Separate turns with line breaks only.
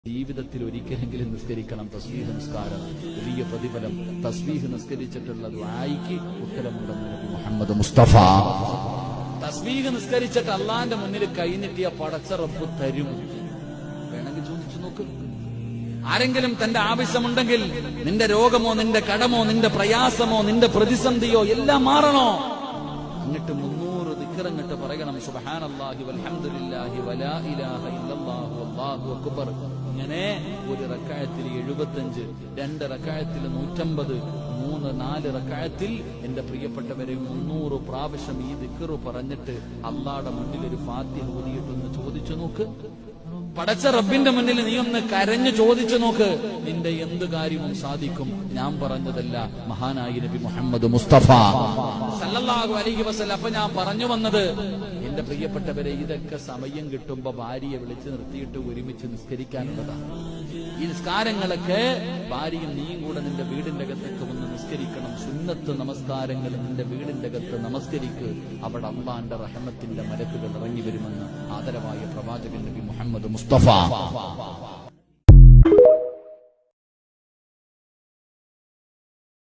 ജീവിതത്തിൽ ഒരിക്കലെങ്കിലും നിസ്കരിക്കണം. തസ്ബീഹ് നിസ്കാരം വലിയ പ്രതിഫലം. തസ്ബീഹ് നിസ്കരിച്ചിട്ടുള്ള ദുആയിക്ക് ഉത്തരമുണ്ടെന്ന് നബി മുഹമ്മദ് മുസ്തഫ. തസ്ബീഹ് നിസ്കരിച്ചിട്ട് അള്ളാന്റെ മുന്നിൽ കൈനീട്ടിയ പടച്ച റബ്ബ് തരും. വേണമെങ്കിൽ ചോദിച്ചു നോക്ക്. ആരെങ്കിലും തന്റെ ആവശ്യമുണ്ടെങ്കിൽ, നിന്റെ രോഗമോ നിന്റെ കടമോ നിന്റെ പ്രയാസമോ നിന്റെ പ്രതിസന്ധിയോ എല്ലാം മാറണോ, എന്നിട്ട് 300 ദിക്ർ എന്നിട്ട് പറയണം. സുബ്ഹാനല്ലാഹി വൽഹംദുലില്ലാഹി വലാ ഇലാഹ ഇല്ലല്ലാഹു വല്ലാഹു അക്ബർ. ഇങ്ങനെ ഒരു റക്അത്തിൽ 75, 2 റക്അത്തിൽ 150, 3, 4 റക്അത്തിൽ എന്റെ പ്രിയപ്പെട്ടവരെ 300 പ്രാവശ്യം ഈ ദിക്ർ പറഞ്ഞിട്ട് അല്ലാഹുവിന്റെ മുന്നിൽ ഒരു ഫാത്തിഹ ഓതിയിട്ടൊന്ന് ചോദിച്ചു നോക്ക്. പടച്ച റബ്ബിന്റെ മുന്നിൽ നീ ഒന്ന് കരഞ്ഞു ചോദിച്ചു നോക്ക്. നിന്റെ എന്ത് കാര്യവും സാധിക്കും. ഞാൻ പറഞ്ഞതല്ല, മഹാനായി നബി മുഹമ്മദ് മുസ്തഫ സല്ലല്ലാഹു അലൈഹി വസല്ലം. അപ്പൊ ഞാൻ പറഞ്ഞു വന്നത്, എന്റെ പ്രിയപ്പെട്ടവരെ, ഇതൊക്കെ സമയം കിട്ടുമ്പോ ഭാര്യയെ വിളിച്ച് നിർത്തിയിട്ട് ഒരുമിച്ച് നിസ്കരിക്കാനുള്ളതാണ്. ഈ നിസ്കാരങ്ങളൊക്കെ ഭാര്യയും നീയും കൂടെ നിന്റെ വീടിന്റെ അകത്തൊക്കെ ഒന്ന് നിസ്കരിക്കണം. സുന്നത്ത് നമസ്കാരങ്ങൾ നിന്റെ വീടിന്റെ അകത്ത് നമസ്കരിക്ക്. അവിടെ അല്ലാഹുവിന്റെ റഹ്മത്തിന്റെ മലക്കുകൾ ഇറങ്ങി വരുമെന്ന് ആദരവായ പ്രവാചകൻ നബി മുഹമ്മദ് മുസ്തഫ.